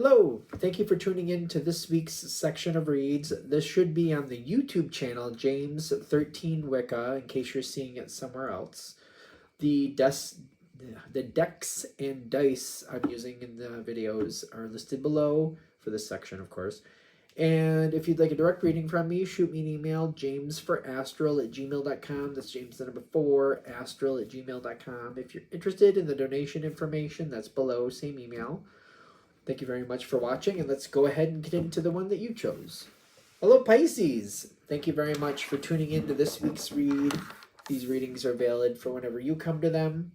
Hello, thank you for tuning in to this week's section of reads. This should be on the YouTube channel, James13 Wicca, in case you're seeing it somewhere else. The decks and dice I'm using in the videos are listed below for this section, of course. And if you'd like a direct reading from me, shoot me an email, jamesforastral@gmail.com. That's James the number 4, astral@gmail.com. If you're interested in the donation information, that's below, same email. Thank you very much for watching, and let's go ahead and get into the one that you chose. Hello, Pisces! Thank you very much for tuning in to this week's read. These readings are valid for whenever you come to them.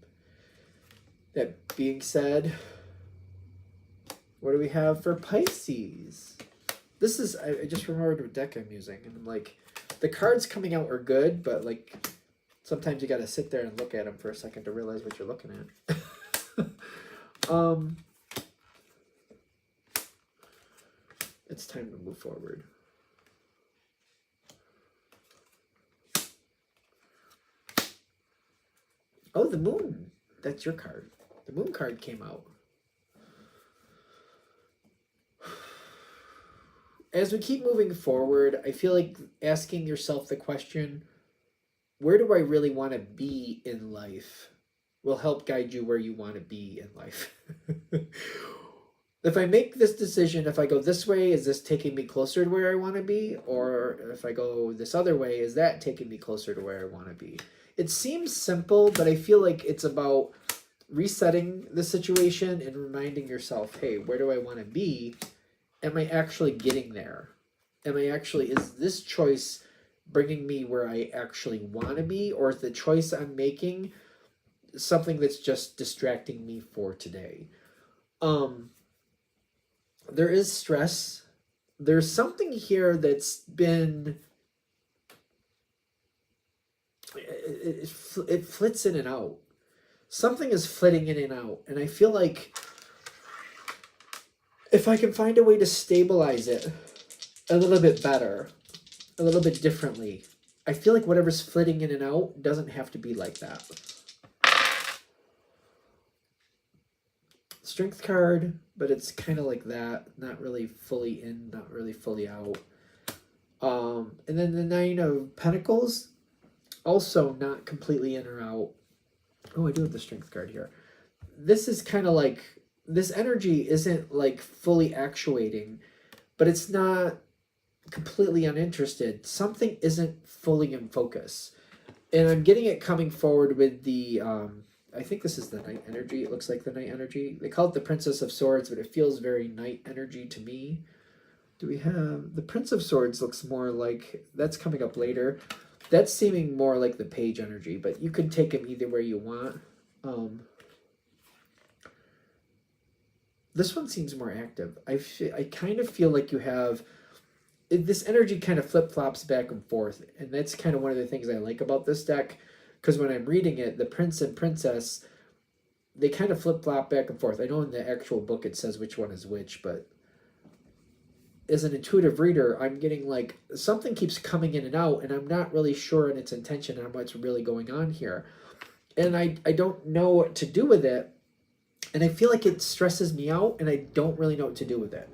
That being said, what do we have for Pisces? This is, I just remembered what deck I'm using, and I'm like, the cards coming out are good, but like, sometimes you gotta sit there and look at them for a second to realize what you're looking at. It's time to move forward. Oh, the moon. That's your card. The moon card came out. As we keep moving forward, I feel like asking yourself the question, where do I really want to be in life, will help guide you where you want to be in life. If I make this decision, if I go this way, is this taking me closer to where I want to be? Or if I go this other way, is that taking me closer to where I want to be? It seems simple, but I feel like it's about resetting the situation and reminding yourself, hey, where do I want to be? Am I actually getting there? Is this choice bringing me where I actually want to be? Or is the choice I'm making something that's just distracting me for today? There is stress. There's something here that's been, it flits in and out. Something is flitting in and out. And I feel like if I can find a way to stabilize it a little bit better, a little bit differently, I feel like whatever's flitting in and out doesn't have to be like that. Strength card, but it's kind of like that, not really fully in, not really fully out. And then the 9 of Pentacles, also not completely in or out. Oh, I do have the Strength card here. This is kind of like, this energy isn't like fully actuating, but it's not completely uninterested. Something isn't fully in focus. And I'm getting it coming forward with the, I think this is the night energy. It looks like the night energy. They call it the Princess of Swords, but it feels very night energy to me. Do we have... The Prince of Swords looks more like... That's coming up later. That's seeming more like the Page energy, but you can take them either way you want. This one seems more active. I kind of feel like you have... This energy kind of flip-flops back and forth, and that's kind of one of the things I like about this deck. Because when I'm reading it, the prince and princess, they kind of flip-flop back and forth. I know in the actual book it says which one is which, but as an intuitive reader, I'm getting like, something keeps coming in and out, and I'm not really sure in its intention on what's really going on here. And I don't know what to do with it, and I feel like it stresses me out, and I don't really know what to do with it.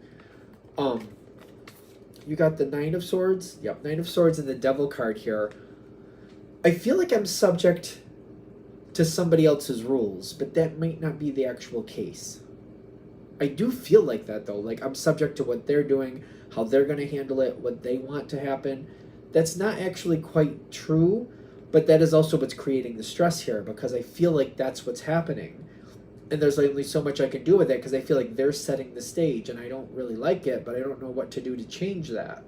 You got the 9 of Swords? Yep, 9 of Swords and the Devil card here. I feel like I'm subject to somebody else's rules, but that might not be the actual case. I do feel like that, though. Like, I'm subject to what they're doing, how they're going to handle it, what they want to happen. That's not actually quite true, but that is also what's creating the stress here, because I feel like that's what's happening. And there's only so much I can do with it, because I feel like they're setting the stage, and I don't really like it, but I don't know what to do to change that.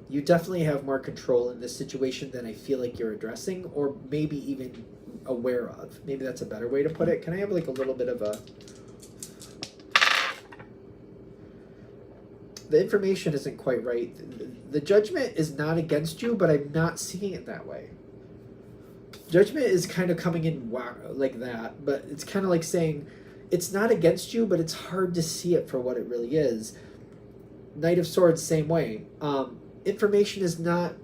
You definitely have more control in this situation than I feel like you're addressing, or maybe even aware of. Maybe that's a better way to put it. Can I have like a little bit of a... The information isn't quite right. The judgment is not against you, but I'm not seeing it that way. Judgment is kind of coming in like that, but it's kind of like saying it's not against you, but it's hard to see it for what it really is. Knight of Swords, same way. Information is not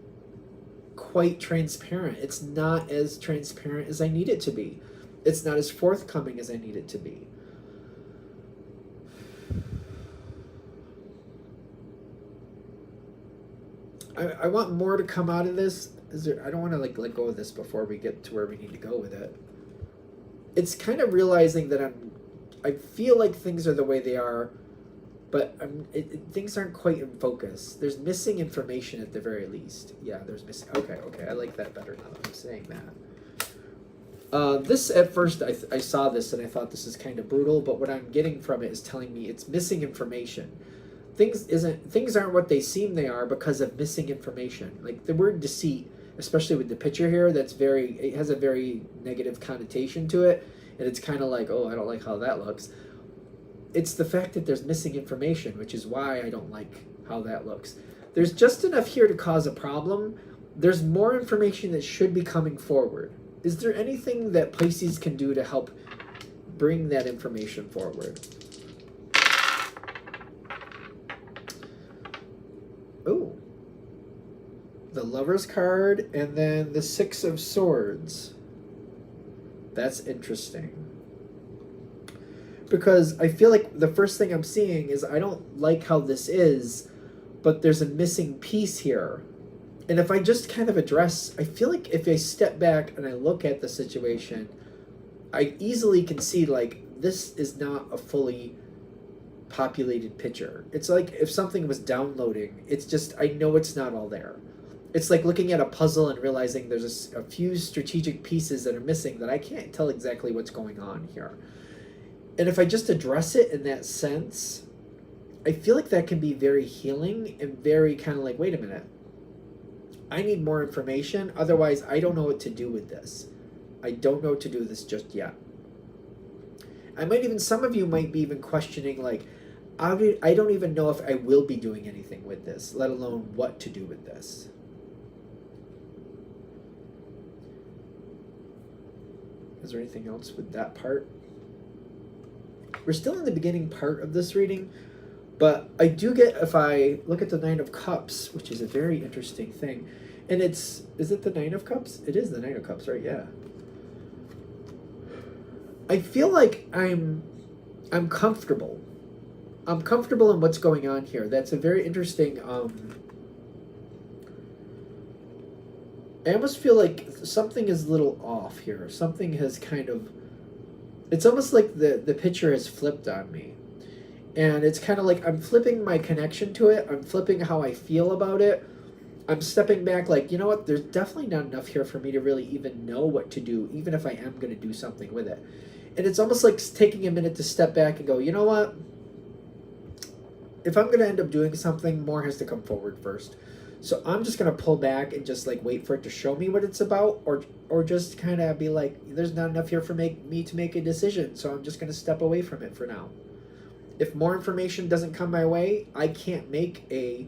quite transparent. It's not as transparent as I need it to be. It's not as forthcoming as I need it to be. I want more to come out of this. I don't want to like let go of this before we get to where we need to go with it. It's kind of realizing that I feel like things are the way they are, but things aren't quite in focus. There's missing information at the very least. Yeah, there's missing. Okay, I like that better now that I'm saying that. This at first I saw this and I thought this is kind of brutal, but what I'm getting from it is telling me it's missing information. Things aren't what they seem they are because of missing information. Like the word deceit, especially with the picture here, it has a very negative connotation to it, and it's kind of like, oh, I don't like how that looks. It's the fact that there's missing information, which is why I don't like how that looks. There's just enough here to cause a problem. There's more information that should be coming forward. Is there anything that Pisces can do to help bring that information forward? Oh, the Lover's card and then the Six of Swords. That's interesting. Because I feel like the first thing I'm seeing is I don't like how this is, but there's a missing piece here. And if I just kind of address, I feel like if I step back and I look at the situation, I easily can see like this is not a fully populated picture. It's like if something was downloading, it's just, I know it's not all there. It's like looking at a puzzle and realizing there's a few strategic pieces that are missing that I can't tell exactly what's going on here. And if I just address it in that sense, I feel like that can be very healing and very kind of like, wait a minute, I need more information. Otherwise, I don't know what to do with this. I don't know what to do with this just yet. Some of you might be even questioning like, I don't even know if I will be doing anything with this, let alone what to do with this. Is there anything else with that part? We're still in the beginning part of this reading, but I do get, if I look at the Nine of Cups, which is a very interesting thing, and is it the Nine of Cups? It is the Nine of Cups, right? Yeah. I feel like I'm comfortable. I'm comfortable in what's going on here. That's a very interesting, I almost feel like something is a little off here. Something has kind of, it's almost like the picture has flipped on me. And it's kind of like I'm flipping my connection to it. I'm flipping how I feel about it. I'm stepping back like, you know what, there's definitely not enough here for me to really even know what to do, even if I am going to do something with it. And it's almost like taking a minute to step back and go, you know what, if I'm going to end up doing something, more has to come forward first. So I'm just going to pull back and just like wait for it to show me what it's about, or just kind of be like, there's not enough here for me to make a decision, so I'm just going to step away from it for now. If more information doesn't come my way, I can't make a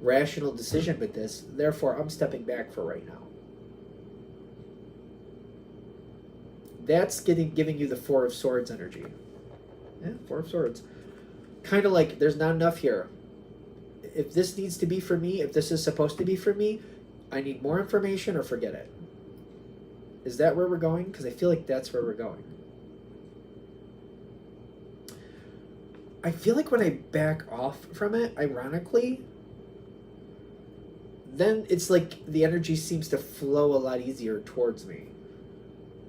rational decision with this. Therefore, I'm stepping back for right now. That's giving you the Four of Swords energy. Yeah, Four of Swords. Kind of like there's not enough here. If this needs to be for me, if this is supposed to be for me, I need more information or forget it. Is that where we're going? Because I feel like that's where we're going. I feel like when I back off from it, ironically, then it's like the energy seems to flow a lot easier towards me.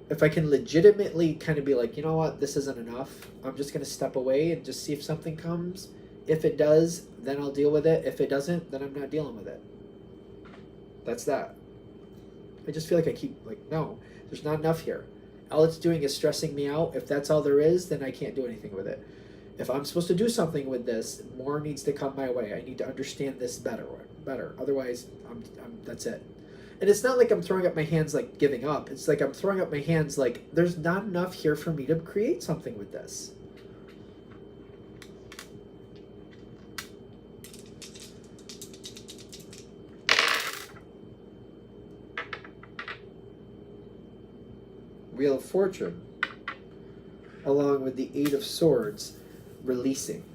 If I can legitimately kind of be like, you know what, this isn't enough, I'm just going to step away and just see if something comes. If it does, then I'll deal with it. If it doesn't, then I'm not dealing with it. That's that. I just feel like I keep like, no, there's not enough here. All it's doing is stressing me out. If that's all there is, then I can't do anything with it. If I'm supposed to do something with this, more needs to come my way. I need to understand this better. Otherwise, that's it. And it's not like I'm throwing up my hands like giving up. It's like I'm throwing up my hands like there's not enough here for me to create something with this. Wheel of Fortune, along with the Eight of Swords, releasing.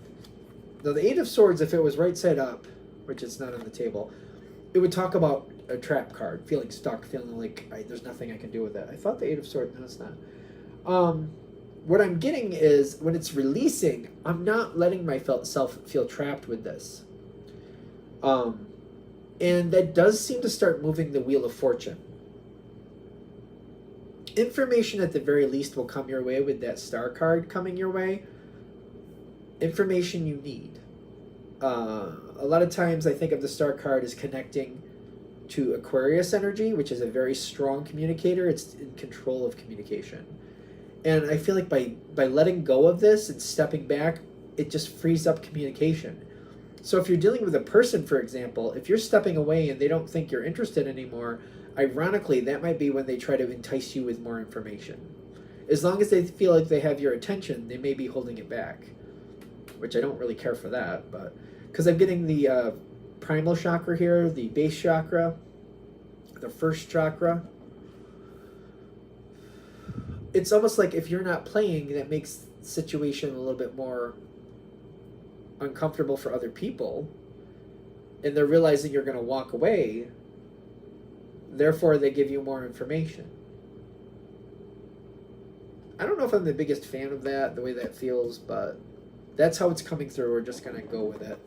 Now the Eight of Swords, if it was right side up, which it's not on the table, it would talk about a trap card, feeling stuck, feeling like there's nothing I can do with it. I thought the Eight of Swords, no, it's not. What I'm getting is when it's releasing, I'm not letting myself feel trapped with this. And that does seem to start moving the Wheel of Fortune. Information at the very least will come your way with that star card coming your way. Information you need. A lot of times I think of the star card as connecting to Aquarius energy, which is a very strong communicator. It's in control of communication. And I feel like by letting go of this and stepping back, it just frees up communication. So if you're dealing with a person, for example, if you're stepping away and they don't think you're interested anymore, ironically, that might be when they try to entice you with more information. As long as they feel like they have your attention, they may be holding it back, which I don't really care for that, but because I'm getting the primal chakra here, the base chakra, the first chakra. It's almost like if you're not playing, that makes the situation a little bit more uncomfortable for other people, and they're realizing you're going to walk away, therefore they give you more information. I don't know if I'm the biggest fan of that, the way that feels, but that's how it's coming through. We're just going to go with it.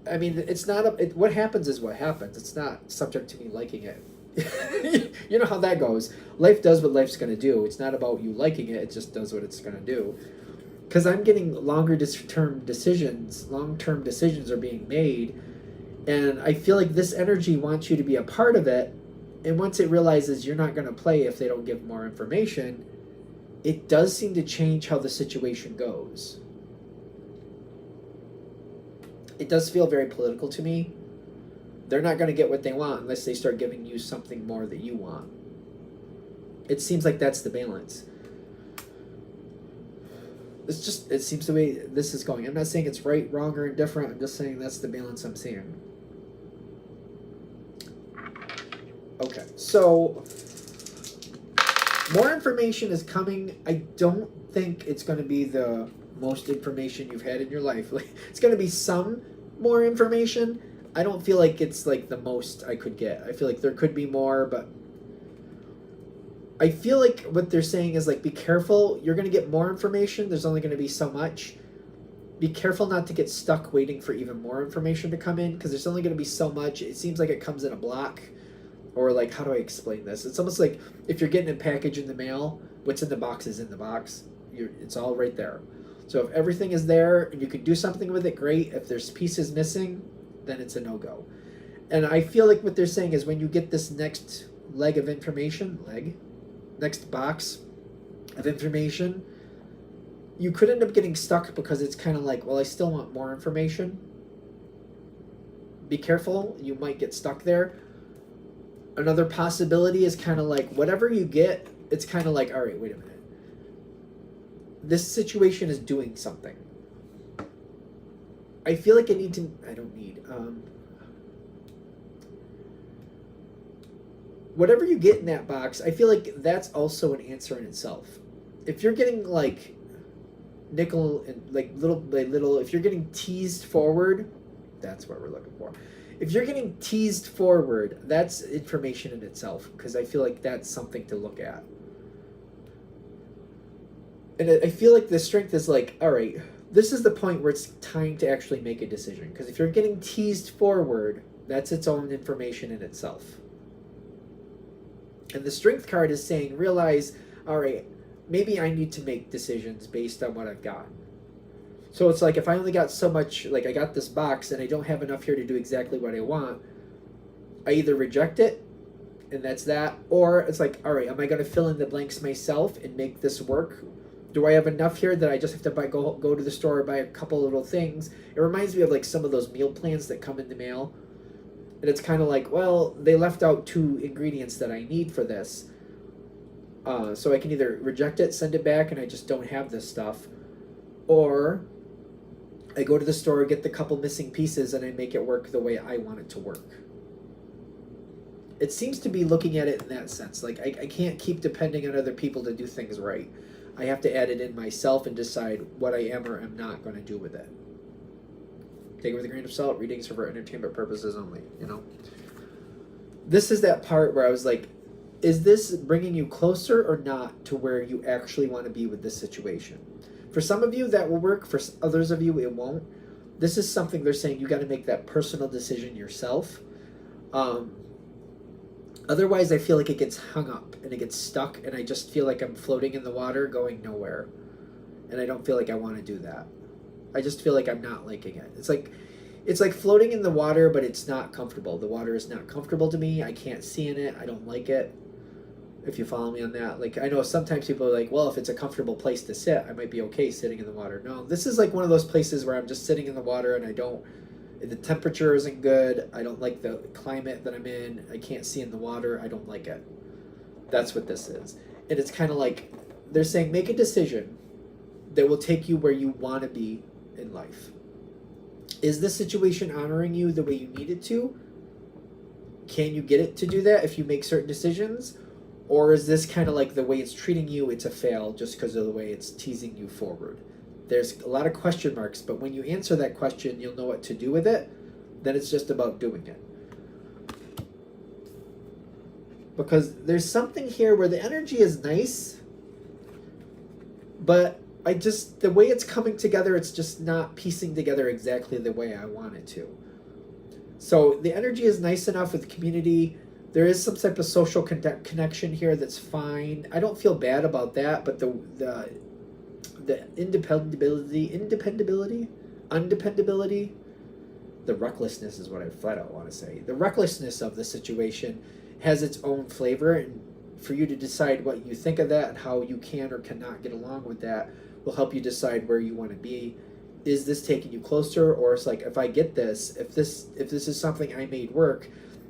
I mean, it's not what happens is what happens. It's not subject to me liking it. You know how that goes. Life does what life's going to do. It's not about you liking it. It just does what it's going to do. Because I'm getting long-term decisions are being made, and I feel like this energy wants you to be a part of it, and once it realizes you're not going to play if they don't give more information, it does seem to change how the situation goes. It does feel very political to me. They're not going to get what they want unless they start giving you something more that you want. It seems like that's the balance. It seems the way this is going. I'm not saying it's right, wrong, or indifferent. I'm just saying that's the balance I'm seeing. Okay, so more information is coming. I don't think it's going to be the most information you've had in your life. Like, it's going to be some more information. I don't feel like it's like the most I could get. I feel like there could be more, but I feel like what they're saying is, like, be careful. You're going to get more information. There's only going to be so much. Be careful not to get stuck waiting for even more information to come in, because there's only going to be so much. It seems like it comes in a block. Or, like, how do I explain this? It's almost like if you're getting a package in the mail, what's in the box is in the box. It's all right there. So if everything is there and you can do something with it, great. If there's pieces missing, then it's a no-go. And I feel like what they're saying is when you get this next leg of information, next box of information, you could end up getting stuck because it's kind of like, well, I still want more information. Be careful, you might get stuck there. Another possibility is kind of like, whatever you get, it's kind of like, all right, wait a minute. This situation is doing something. I feel like whatever you get in that box, I feel like that's also an answer in itself. If you're getting like nickel and like little by little, if you're getting teased forward, that's what we're looking for. If you're getting teased forward, that's information in itself, because I feel like that's something to look at. And I feel like the strength is like, all right, this is the point where it's time to actually make a decision. Because if you're getting teased forward, that's its own information in itself. And the strength card is saying, realize, all right, maybe I need to make decisions based on what I've gotten. So it's like, if I only got so much, like I got this box and I don't have enough here to do exactly what I want, I either reject it, and that's that, or it's like, all right, am I going to fill in the blanks myself and make this work? Do I have enough here that I just have to go to the store and buy a couple little things? It reminds me of like some of those meal plans that come in the mail. And it's kind of like, well, they left out 2 ingredients that I need for this. So I can either reject it, send it back, and I just don't have this stuff. Or I go to the store, get the couple missing pieces, and I make it work the way I want it to work. It seems to be looking at it in that sense. Like, I can't keep depending on other people to do things right. I have to add it in myself and decide what I am or am not going to do with it. Take it with a grain of salt. Readings are for entertainment purposes only, you know. This is that part where I was like, is this bringing you closer or not to where you actually want to be with this situation? For some of you, that will work. For others of you, it won't. This is something they're saying you got to make that personal decision yourself. Otherwise, I feel like it gets hung up and it gets stuck, and I just feel like I'm floating in the water going nowhere. And I don't feel like I want to do that. I just feel like I'm not liking it. It's like floating in the water, but it's not comfortable. The water is not comfortable to me. I can't see in it. I don't like it. If you follow me on that. Like, I know sometimes people are like, well, if it's a comfortable place to sit, I might be okay sitting in the water. No, this is like one of those places where I'm just sitting in the water and the temperature isn't good. I don't like the climate that I'm in. I can't see in the water. I don't like it. That's what this is. And it's kind of like they're saying make a decision that will take you where you want to be in life. Is this situation honoring you the way you need it to? Can you get it to do that if you make certain decisions? Or is this kind of like the way it's treating you, it's a fail just because of the way it's teasing you forward? There's a lot of question marks, but when you answer that question, you'll know what to do with it. Then it's just about doing it. Because there's something here where the energy is nice, but the way it's coming together, it's just not piecing together exactly the way I want it to. So the energy is nice enough with the community. There is some type of social connection here that's fine. I don't feel bad about that, but the undependability, the recklessness is what I flat out want to say. The recklessness of the situation has its own flavor, and for you to decide what you think of that and how you can or cannot get along with that will help you decide where you want to be. Is this taking you closer, or it's like, if I get this, if this is something I made work,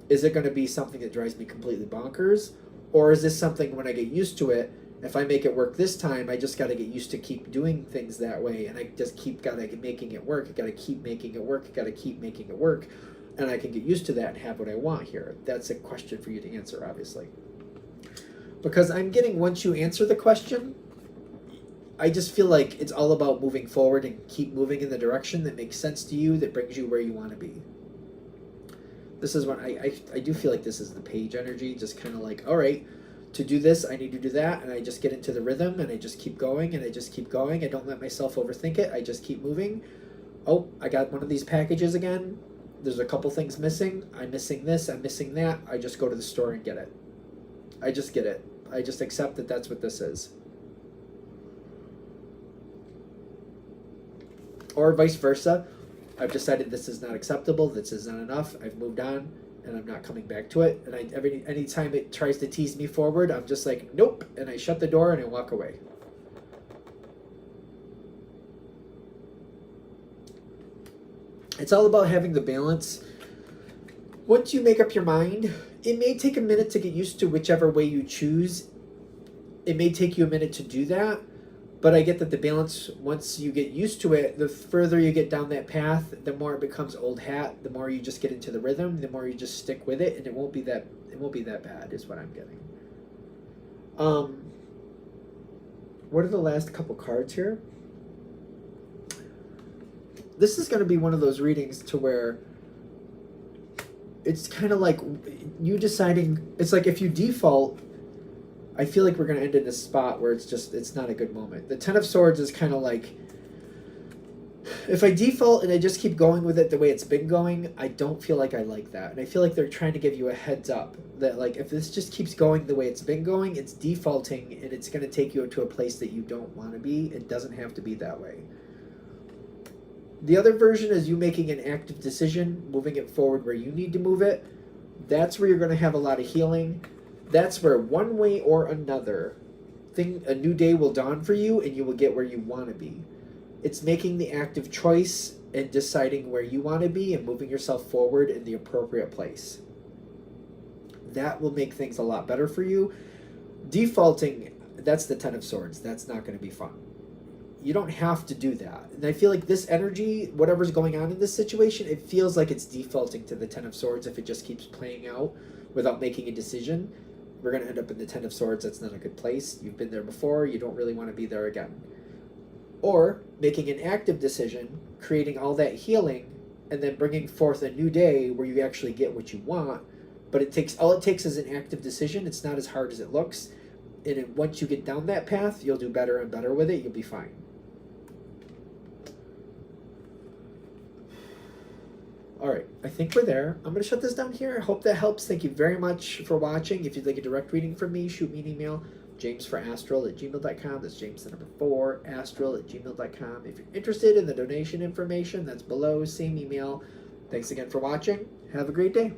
is it going to be something that drives me completely bonkers? Or is this something when I get used to it, if I make it work this time, I just got to get used to keep doing things that way, and I just got to keep making it work. I got to keep making it work. I got to keep making it work, and I can get used to that and have what I want here. That's a question for you to answer, obviously. Because I'm getting, once you answer the question, I just feel like it's all about moving forward and keep moving in the direction that makes sense to you, that brings you where you want to be. This is what I do feel like this is the page energy, just kind of like, all right, to do this, I need to do that, and I just get into the rhythm, and I just keep going, and I just keep going. I don't let myself overthink it. I just keep moving. Oh, I got one of these packages again. There's a couple things missing. I'm missing this. I'm missing that. I just go to the store and get it. I just get it. I just accept that that's what this is. Or vice versa. I've decided this is not acceptable, this is not enough, I've moved on, and I'm not coming back to it. And anytime it tries to tease me forward, I'm just like, nope, and I shut the door and I walk away. It's all about having the balance. Once you make up your mind, it may take a minute to get used to whichever way you choose. It may take you a minute to do that. But I get that the balance, once you get used to it, the further you get down that path, the more it becomes old hat, the more you just get into the rhythm, the more you just stick with it, and it won't be that bad is what I'm getting. What are the last couple cards here? This is going to be one of those readings to where it's kind of like you deciding, it's like if you default, I feel like we're going to end in this spot where it's not a good moment. The Ten of Swords is kind of like, if I default and I just keep going with it the way it's been going, I don't feel like I like that. And I feel like they're trying to give you a heads up that, like, if this just keeps going the way it's been going, it's defaulting and it's going to take you to a place that you don't want to be. It doesn't have to be that way. The other version is you making an active decision, moving it forward where you need to move it. That's where you're going to have a lot of healing. That's where one way or another, a new day will dawn for you and you will get where you want to be. It's making the active choice and deciding where you want to be and moving yourself forward in the appropriate place. That will make things a lot better for you. Defaulting, that's the Ten of Swords. That's not going to be fun. You don't have to do that. And I feel like this energy, whatever's going on in this situation, it feels like it's defaulting to the Ten of Swords if it just keeps playing out without making a decision. We're going to end up in the Ten of Swords. That's not a good place. You've been there before. You don't really want to be there again. Or making an active decision, creating all that healing, and then bringing forth a new day where you actually get what you want. But all it takes is an active decision. It's not as hard as it looks. And once you get down that path, you'll do better and better with it. You'll be fine. All right, I think we're there. I'm going to shut this down here. I hope that helps. Thank you very much for watching. If you'd like a direct reading from me, shoot me an email, jamesforastral@gmail.com. That's James the number 4, astral@gmail.com. If you're interested in the donation information, that's below, same email. Thanks again for watching. Have a great day.